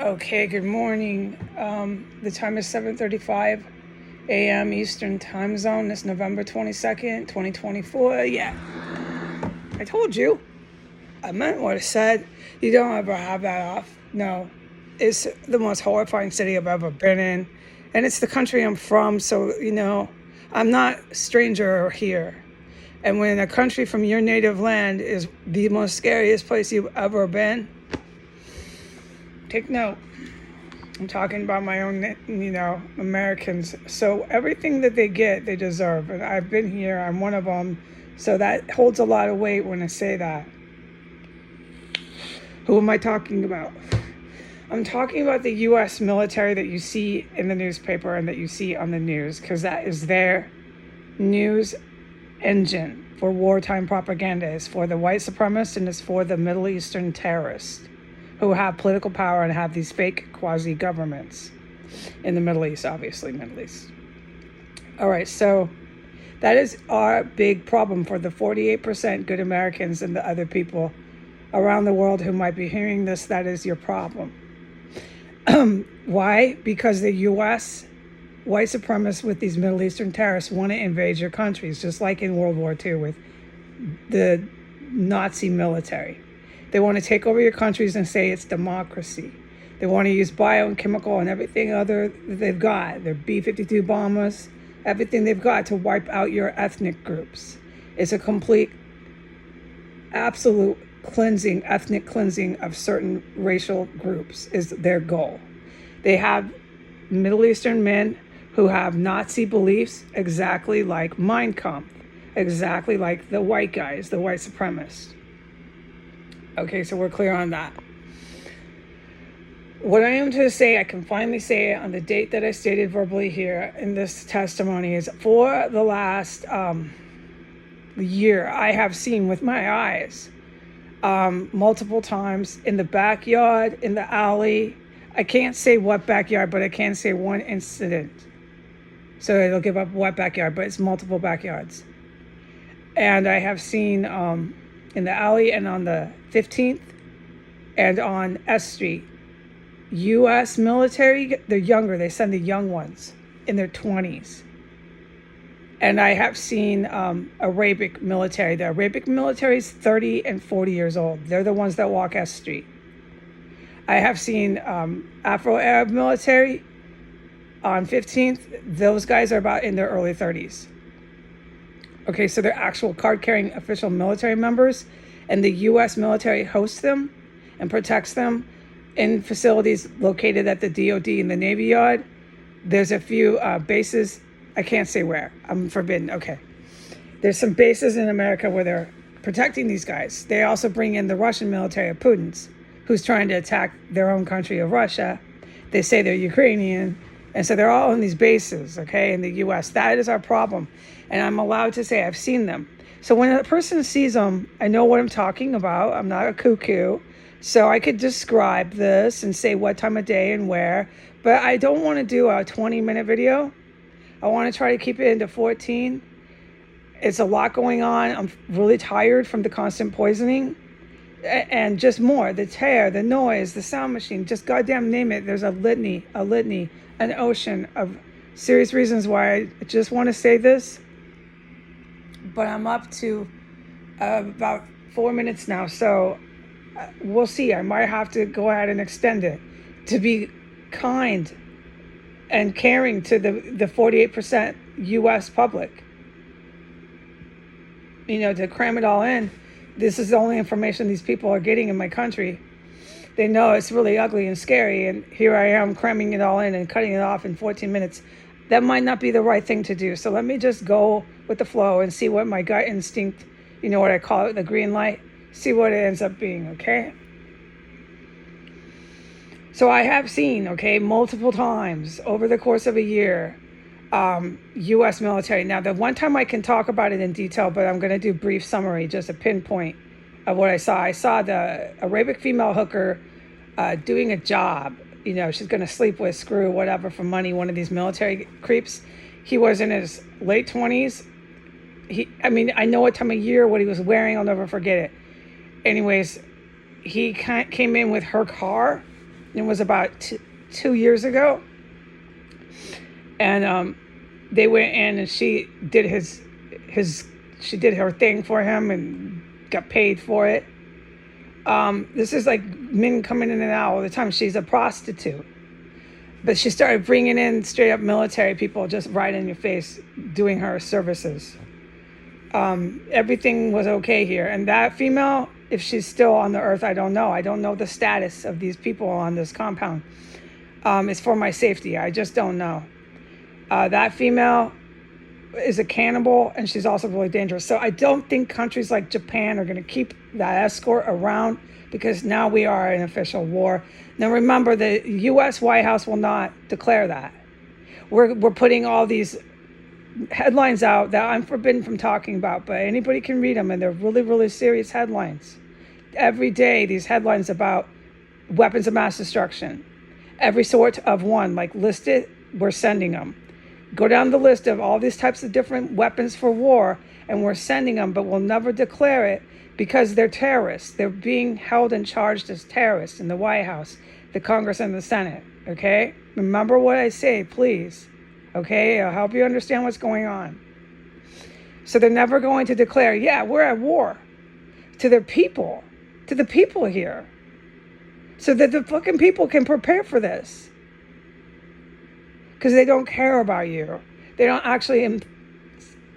Okay, good morning. The time is 7:35 a.m. Eastern Time Zone. It's November 22nd, 2024. Yeah, I told you. I meant what I said. You don't ever have that off. No, it's the most horrifying city I've ever been in. And it's the country I'm from, so, I'm not a stranger here. And when a country from your native land is the most scariest place you've ever been, take note. I'm talking about my own, Americans. So everything that they get, they deserve. And I've been here. I'm one of them. So that holds a lot of weight when I say that. Who am I talking about? I'm talking about the U.S. military that you see in the newspaper and that you see on the news, because that is their news engine for wartime propaganda. It's for the white supremacists and it's for the Middle Eastern terrorists who have political power and have these fake quasi-governments in the Middle East, obviously, Middle East. All right, so that is our big problem for the 48% good Americans and the other people around the world who might be hearing this. That is your problem. Why? Because the U.S. white supremacists with these Middle Eastern terrorists want to invade your countries, just like in World War II with the Nazi military. They want to take over your countries and say it's democracy. They want to use bio and chemical and everything other that they've got, their B-52 bombers, everything they've got to wipe out your ethnic groups. It's a complete, absolute cleansing, ethnic cleansing of certain racial groups is their goal. They have Middle Eastern men who have Nazi beliefs exactly like Mein Kampf, exactly like the white guys, the white supremacists. Okay, so we're clear on that. What I am to say, I can finally say it on the date that I stated verbally here in this testimony, is for the last year, I have seen with my eyes multiple times in the backyard, in the alley. I can't say what backyard, but I can say one incident. So it'll give up what backyard, but it's multiple backyards. And I have seen in the alley and on the 15th and on S Street, U.S. military, they're younger. They send the young ones in their 20s. And I have seen Arabic military. The Arabic military is 30 and 40 years old. They're the ones that walk S Street. I have seen Afro-Arab military on 15th. Those guys are about in their early 30s. Okay, so they're actual card-carrying official military members, and the U.S. military hosts them and protects them in facilities located at the DOD and the Navy Yard. There's a few bases. I can't say where. I'm forbidden. Okay. There's some bases in America where they're protecting these guys. They also bring in the Russian military of Putin's, who's trying to attack their own country of Russia. They say they're Ukrainian. And so they're all in these bases, okay, in the U.S. That is our problem. And I'm allowed to say I've seen them. So when a person sees them, I know what I'm talking about. I'm not a cuckoo. So I could describe this and say what time of day and where. But I don't want to do a 20-minute video. I want to try to keep it into 14. It's a lot going on. I'm really tired from the constant poisoning. And just more, the tear, the noise, the sound machine, just goddamn name it. There's a litany, an ocean of serious reasons why I just want to say this. But I'm up to about 4 minutes now, so we'll see. I might have to go ahead and extend it to be kind and caring to the 48% U.S. public. To cram it all in. This is the only information these people are getting in my country. They know it's really ugly and scary, and here I am cramming it all in and cutting it off in 14 minutes. That might not be the right thing to do. So let me just go with the flow and see what my gut instinct, what I call it, the green light, see what it ends up being, okay? So I have seen, multiple times over the course of a year, U.S. military. Now, the one time I can talk about it in detail, but I'm going to do a brief summary, just a pinpoint of what I saw. I saw the Arabic female hooker doing a job. She's going to sleep with, screw, whatever, for money, one of these military creeps. He was in his late 20s. I know what time of year, what he was wearing. I'll never forget it. Anyways, he came in with her car It was about 2 years ago. And they went in and she did she did her thing for him and got paid for it. This is like men coming in and out all the time. She's a prostitute. But she started bringing in straight up military people just right in your face doing her services. Everything was okay here. And that female, if she's still on the earth, I don't know. I don't know the status of these people on this compound. It's for my safety. I just don't know. That female is a cannibal, and she's also really dangerous. So I don't think countries like Japan are going to keep that escort around, because now we are in official war. Now remember, the U.S. White House will not declare that. We're putting all these headlines out that I'm forbidden from talking about, but anybody can read them, and they're really, really serious headlines. Every day, these headlines about weapons of mass destruction. Every sort of one, like listed, we're sending them. Go down the list of all these types of different weapons for war, and we're sending them, but we'll never declare it because they're terrorists. They're being held and charged as terrorists in the White House, the Congress, and the Senate, okay? Remember what I say, please, okay? I'll help you understand what's going on. So they're never going to declare, yeah, we're at war to their people, to the people here, so that the fucking people can prepare for this. Because they don't care about you. They don't actually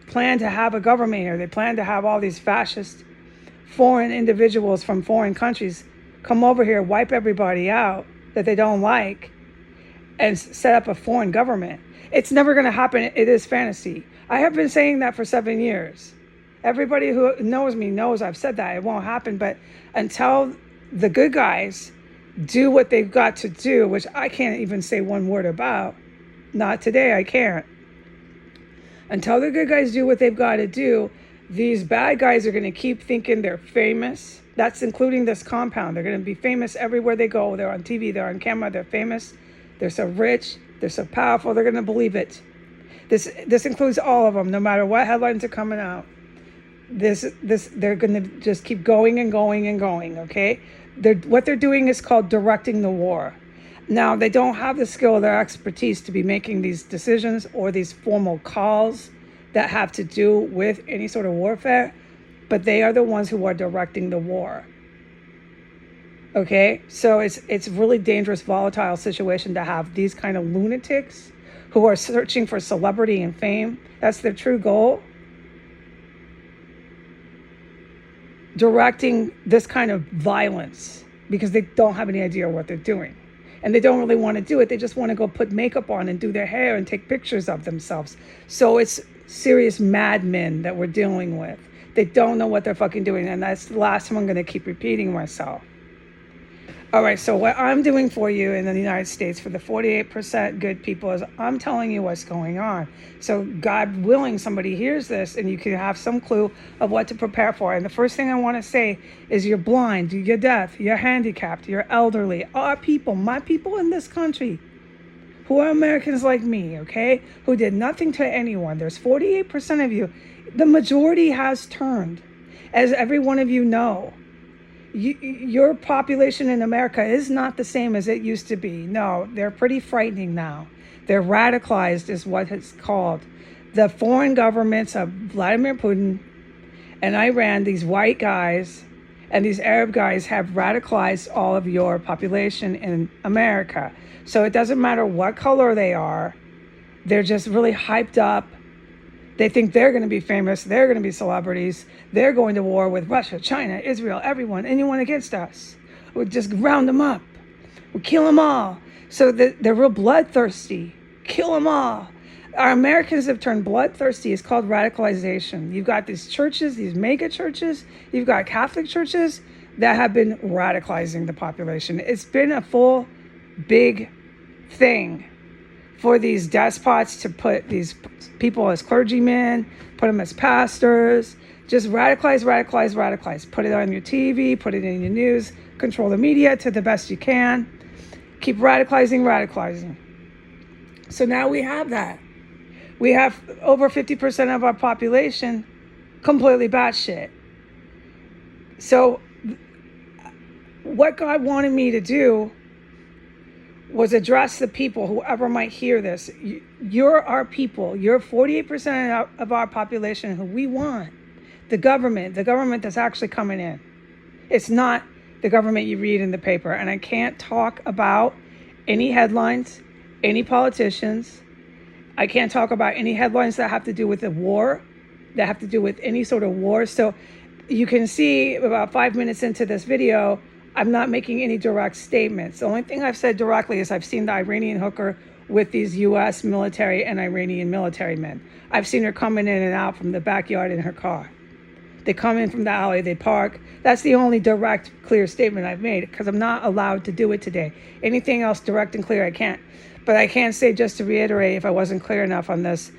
plan to have a government here. They plan to have all these fascist foreign individuals from foreign countries come over here, wipe everybody out that they don't like, and set up a foreign government. It's never going to happen. It is fantasy. I have been saying that for 7 years. Everybody who knows me knows I've said that. It won't happen. But until the good guys do what they've got to do, which I can't even say one word about, not today, I can't. Until the good guys do what they've got to do, these bad guys are going to keep thinking they're famous. That's including this compound. They're going to be famous everywhere they go. They're on TV, they're on camera, they're famous. They're so rich, they're so powerful, they're going to believe it. This includes all of them, no matter what headlines are coming out. They're going to just keep going and going and going, okay? What they're doing is called directing the war. Now, they don't have the skill or their expertise to be making these decisions or these formal calls that have to do with any sort of warfare, but they are the ones who are directing the war. Okay? So it's really dangerous, volatile situation to have these kind of lunatics who are searching for celebrity and fame. That's their true goal. Directing this kind of violence because they don't have any idea what they're doing. And they don't really want to do it. They just want to go put makeup on and do their hair and take pictures of themselves. So it's serious madmen that we're dealing with. They don't know what they're fucking doing. And that's the last time I'm going to keep repeating myself. All right, so what I'm doing for you in the United States for the 48% good people is I'm telling you what's going on. So God willing, somebody hears this and you can have some clue of what to prepare for. And the first thing I want to say is you're blind, you're deaf, you're handicapped, you're elderly. Our people, my people in this country, who are Americans like me, okay, who did nothing to anyone. There's 48% of you. The majority has turned, as every one of you know. Your population in America is not the same as it used to be. No, they're pretty frightening now. They're radicalized is what it's called. The foreign governments of Vladimir Putin and Iran, these white guys and these Arab guys have radicalized all of your population in America. So it doesn't matter what color they are. They're just really hyped up. They think they're going to be famous. They're going to be celebrities. They're going to war with Russia, China, Israel, everyone, anyone against us. We'll just round them up. We'll kill them all. So they're real bloodthirsty. Kill them all. Our Americans have turned bloodthirsty. It's called radicalization. You've got these churches, these mega churches. You've got Catholic churches that have been radicalizing the population. It's been a full, big thing for these despots to put these people as clergymen, put them as pastors, just radicalize. Put it on your TV, put it in your news, control the media to the best you can. Keep radicalizing. So now we have that. We have over 50% of our population completely batshit. So what God wanted me to do was address the people, whoever might hear this. You're our people. You're 48% of our population who we want. The government that's actually coming in. It's not the government you read in the paper. And I can't talk about any headlines, any politicians. I can't talk about any headlines that have to do with the war, that have to do with any sort of war. So you can see about 5 minutes into this video, I'm not making any direct statements. The only thing I've said directly is I've seen the Iranian hooker with these U.S. military and Iranian military men. I've seen her coming in and out from the backyard in her car. They come in from the alley, they park. That's the only direct, clear statement I've made because I'm not allowed to do it today. Anything else direct and clear, I can't. But I can say, just to reiterate, if I wasn't clear enough on this,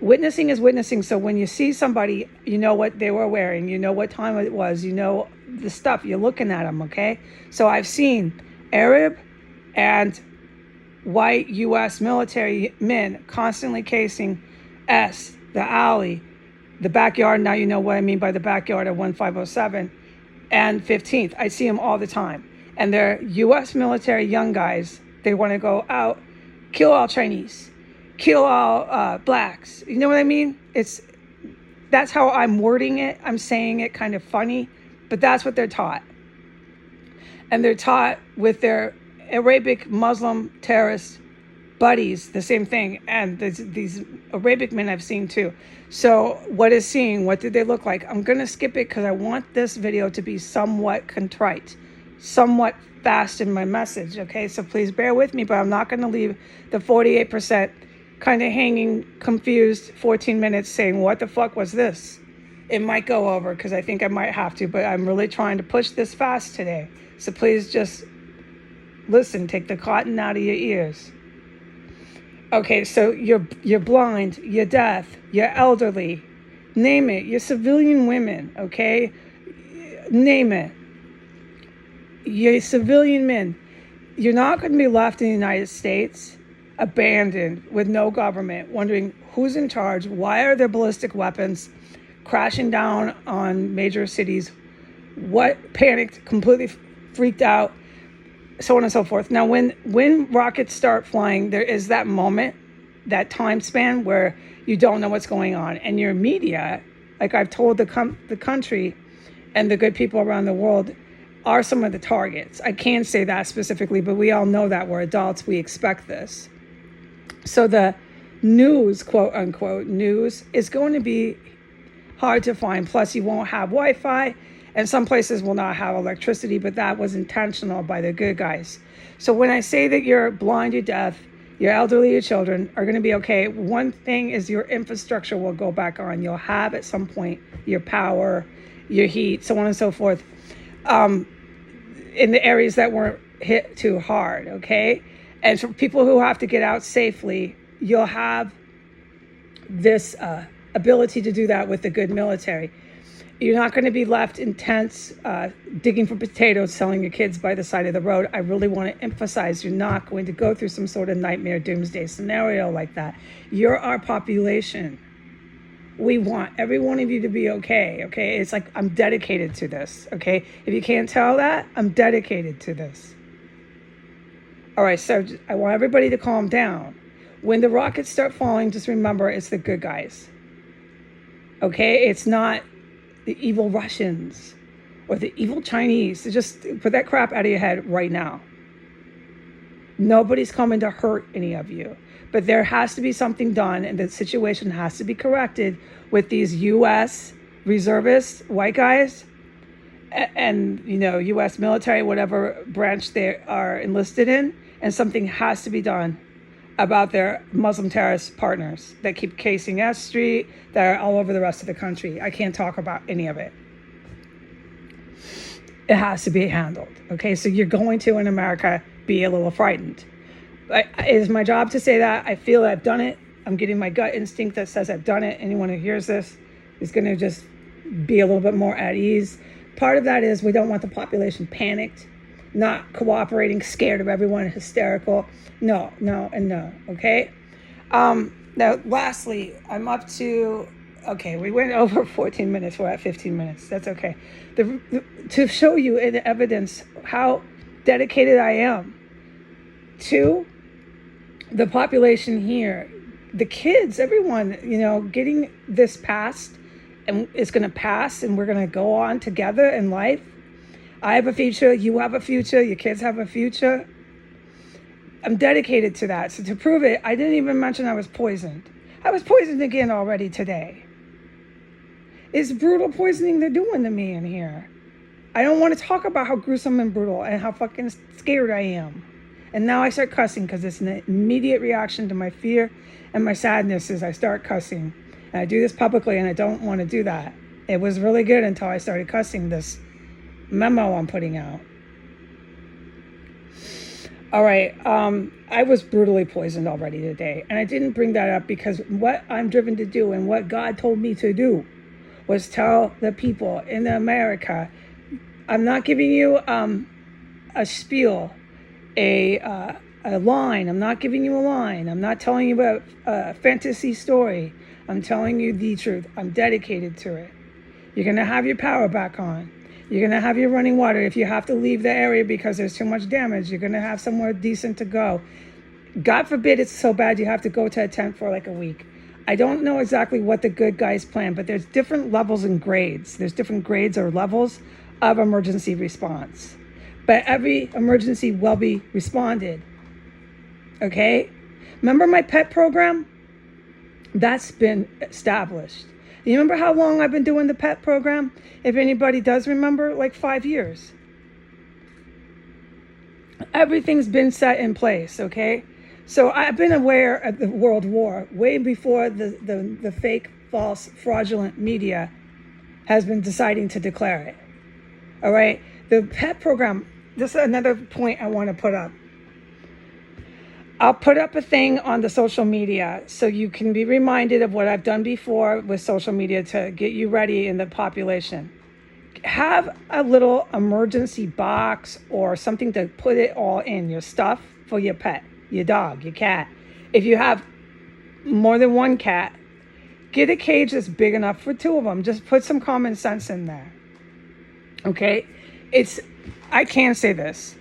witnessing is witnessing. So when you see somebody, you know what they were wearing, you know what time it was, you know the stuff, you're looking at them, okay? So I've seen Arab and white U.S. military men constantly casing the alley, the backyard. Now you know what I mean by the backyard of 1507 and 15th. I see them all the time. And they're U.S. military young guys. They want to go out, kill all Chinese, kill all blacks. You know what I mean? That's how I'm wording it. I'm saying it kind of funny, but that's what they're taught. And they're taught with their Arabic Muslim terrorist buddies, the same thing. And these Arabic men I've seen too. So what is seeing? What did they look like? I'm going to skip it because I want this video to be somewhat contrite, somewhat fast in my message. Okay, so please bear with me, but I'm not going to leave the 48% kind of hanging, confused 14 minutes saying, what the fuck was this? It might go over because I think I might have to, but I'm really trying to push this fast today. So please just listen, take the cotton out of your ears. Okay, so you're blind, you're deaf, you're elderly, name it. You're civilian women, okay? Name it. You're civilian men. You're not going to be left in the United States abandoned with no government, wondering who's in charge, why are there ballistic weapons crashing down on major cities, what panicked, completely freaked out, so on and so forth. Now, when rockets start flying, there is that moment, that time span where you don't know what's going on. And your media, like I've told the country and the good people around the world, are some of the targets. I can't say that specifically, but we all know that we're adults. We expect this. So the news, quote unquote, news is going to be hard to find. Plus, you won't have Wi-Fi. And some places will not have electricity, but that was intentional by the good guys. So when I say that you're blind, you're deaf, you're elderly, your children are going to be okay, one thing is your infrastructure will go back on. You'll have at some point your power, your heat, so on and so forth, in the areas that weren't hit too hard, okay? And for people who have to get out safely, you'll have this ability to do that with the good military. You're not going to be left in tents, digging for potatoes, selling your kids by the side of the road. I really want to emphasize you're not going to go through some sort of nightmare doomsday scenario like that. You're our population. We want every one of you to be okay, okay? It's like I'm dedicated to this, okay? If you can't tell that, I'm dedicated to this. All right, so I want everybody to calm down. When the rockets start falling, just remember it's the good guys, okay? It's not the evil Russians or the evil Chinese. So just put that crap out of your head right now. Nobody's coming to hurt any of you. But there has to be something done, and the situation has to be corrected with these U.S. reservists, white guys, and U.S. military, whatever branch they are enlisted in, and something has to be done about their Muslim terrorist partners that keep casing S Street, that are all over the rest of the country. I can't talk about any of it. It has to be handled. Okay, so you're going to, in America, be a little frightened. It is my job to say that. I feel I've done it. I'm getting my gut instinct that says I've done it. Anyone who hears this is going to just be a little bit more at ease. Part of that is we don't want the population panicked, not cooperating, scared of everyone, hysterical. No, and no, okay? Now, lastly, I'm up to, we went over 14 minutes. We're at 15 minutes. That's okay. To show you in evidence how dedicated I am Two, the population here, the kids, everyone, getting this passed, and it's going to pass, and we're going to go on together in life. I have a future, you have a future, your kids have a future. I'm dedicated to that. So to prove it, I didn't even mention I was poisoned. I was poisoned again already today. It's brutal poisoning they're doing to me in here. I don't want to talk about how gruesome and brutal and how fucking scared I am. And now I start cussing because it's an immediate reaction to my fear and my sadness is I start cussing. And I do this publicly and I don't want to do that. It was really good until I started cussing this memo I'm putting out. All right, I was brutally poisoned already today. And I didn't bring that up because what I'm driven to do and what God told me to do was tell the people in America, I'm not giving you a spiel, a line. I'm not giving you a line. I'm not telling you a fantasy story. I'm telling you the truth. I'm dedicated to it. You're going to have your power back on. You're going to have your running water. If you have to leave the area because there's too much damage, you're going to have somewhere decent to go. God forbid it's so bad you have to go to a tent for like a week. I don't know exactly what the good guys plan, but there's different levels and grades. There's different grades or levels of emergency response. But every emergency will be responded. Okay? Remember my pet program? That's been established. You remember how long I've been doing the pet program? If anybody does remember, like 5 years. Everything's been set in place, okay? So I've been aware of the World War way before the fake, false, fraudulent media has been deciding to declare it. All right? The pet program, this is another point I want to put up. I'll put up a thing on the social media so you can be reminded of what I've done before with social media to get you ready in the population. Have a little emergency box or something to put it all in, your stuff for your pet, your dog, your cat. If you have more than one cat, get a cage that's big enough for two of them. Just put some common sense in there. Okay? I can say this.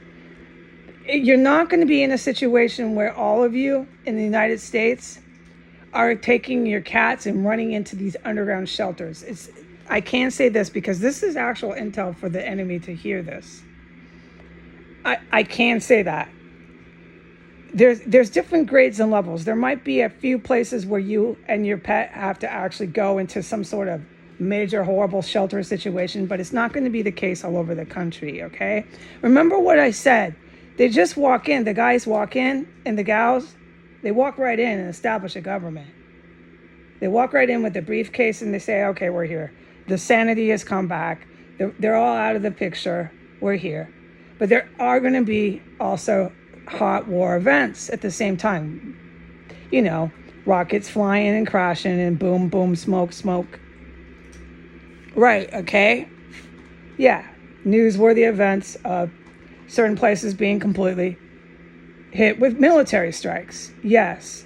You're not going to be in a situation where all of you in the United States are taking your cats and running into these underground shelters. I can say this because this is actual intel for the enemy to hear this. I can say that. There's different grades and levels. There might be a few places where you and your pet have to actually go into some sort of major horrible shelter situation, but it's not going to be the case all over the country, okay? Remember what I said. They just walk in, the guys walk in, and the gals, they walk right in and establish a government. They walk right in with the briefcase and they say, okay, we're here. The sanity has come back. They're all out of the picture. We're here. But there are going to be also hot war events at the same time. You know, rockets flying and crashing and boom, boom, smoke, smoke. Right, okay? Yeah, newsworthy events of certain places being completely hit with military strikes. Yes.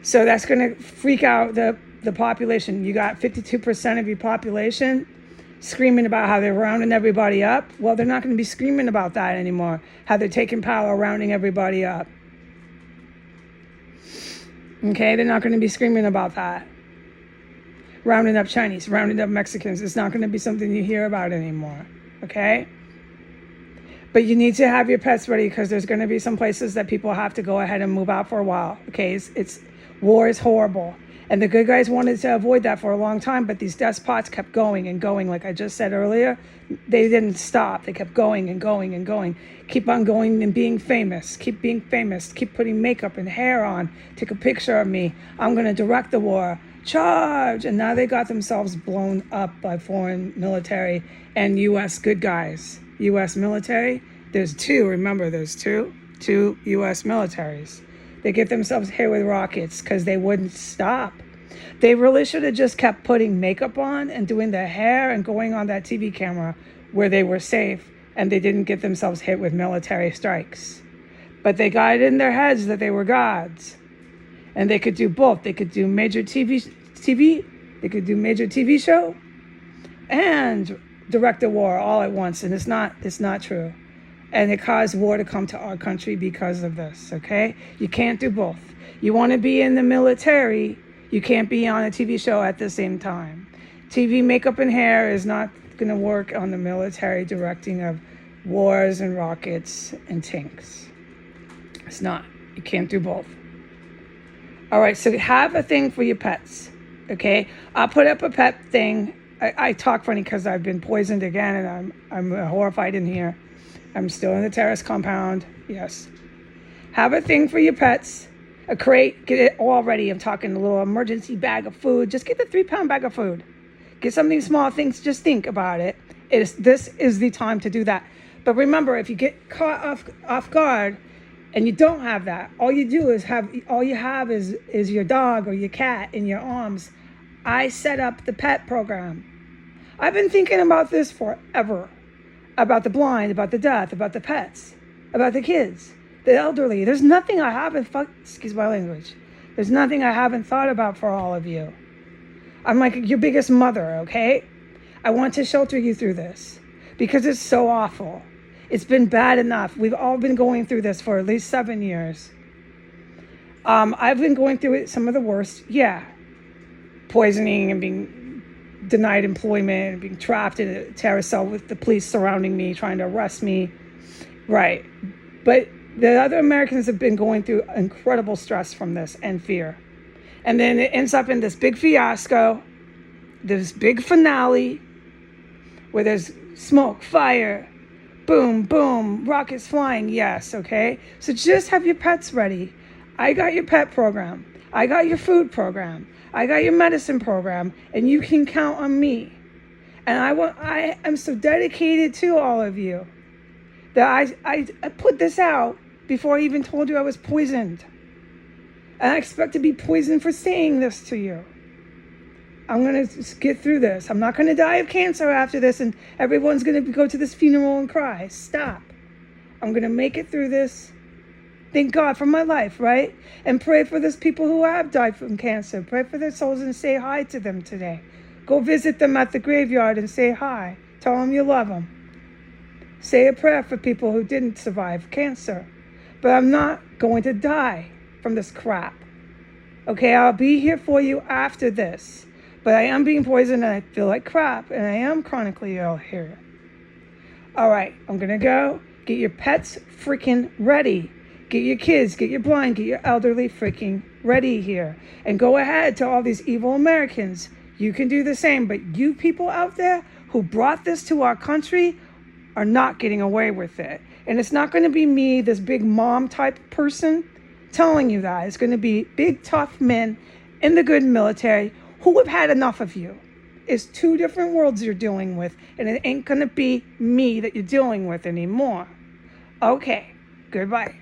So that's going to freak out the population. You got 52% of your population screaming about how they're rounding everybody up. Well, they're not going to be screaming about that anymore, how they're taking power, rounding everybody up. Okay, they're not going to be screaming about that. Rounding up Chinese, rounding up Mexicans. It's not going to be something you hear about anymore. Okay? But you need to have your pets ready because there's going to be some places that people have to go ahead and move out for a while. Okay, it's war is horrible. And the good guys wanted to avoid that for a long time, but these despots kept going and going. Like I just said earlier, they didn't stop. They kept going and going and going. Keep on going and being famous. Keep being famous. Keep putting makeup and hair on. Take a picture of me. I'm going to direct the war. Charge! And now they got themselves blown up by foreign military and U.S. good guys. U.S. military, there's two. Remember, there's two U.S. militaries. They get themselves hit with rockets because they wouldn't stop. They really should have just kept putting makeup on and doing their hair and going on that TV camera where they were safe and they didn't get themselves hit with military strikes. But they got it in their heads that they were gods. And they could do both. They could do major TV. They could do major TV show and direct a war all at once. And it's not true. and it caused war to come to our country because of this, okay? You can't do both. You want to be in the military, you can't be on a TV show at the same time. TV makeup and hair is not going to work on the military directing of wars and rockets and tanks. It's not. You can't do both. All right, so have a thing for your pets, okay? I'll put up a pet thing. I talk funny because I've been poisoned again, and I'm horrified in here. I'm still in the terrace compound. Yes. Have a thing for your pets. A crate. Get it all ready. I'm talking a little emergency bag of food. Just get the 3-pound bag of food. Get something small. Things. Just think about it. This is the time to do that. But remember, if you get caught off guard and you don't have that, all you have is your dog or your cat in your arms. I set up the pet program. I've been thinking about this forever. About the blind, about the deaf, about the pets, about the kids, the elderly. There's nothing I haven't, excuse my language. There's nothing I haven't thought about for all of you. I'm like your biggest mother, okay? I want to shelter you through this because it's so awful. It's been bad enough. We've all been going through this for at least 7 years. I've been going through it, some of the worst. Yeah. Poisoning and being denied employment and being trapped in a terror cell with the police surrounding me, trying to arrest me. Right. But the other Americans have been going through incredible stress from this and fear. And then it ends up in this big fiasco, this big finale where there's smoke, fire, boom, boom, rockets flying. Yes, okay? So just have your pets ready. I got your pet program. I got your food program. I got your medicine program, and you can count on me. And I am so dedicated to all of you that I put this out before I even told you I was poisoned. And I expect to be poisoned for saying this to you. I'm going to get through this. I'm not going to die of cancer after this, and everyone's going to go to this funeral and cry. Stop. I'm going to make it through this. Thank God for my life, right? And pray for those people who have died from cancer. Pray for their souls and say hi to them today. Go visit them at the graveyard and say hi. Tell them you love them. Say a prayer for people who didn't survive cancer. But I'm not going to die from this crap. Okay, I'll be here for you after this. But I am being poisoned and I feel like crap. And I am chronically ill here. All right, I'm going to go. Get your pets freaking ready. Get your kids, get your blind, get your elderly freaking ready here. And go ahead to all these evil Americans. You can do the same. But you people out there who brought this to our country are not getting away with it. And it's not going to be me, this big mom type person, telling you that. It's going to be big, tough men in the good military who have had enough of you. It's 2 different worlds you're dealing with. And it ain't going to be me that you're dealing with anymore. Okay, goodbye.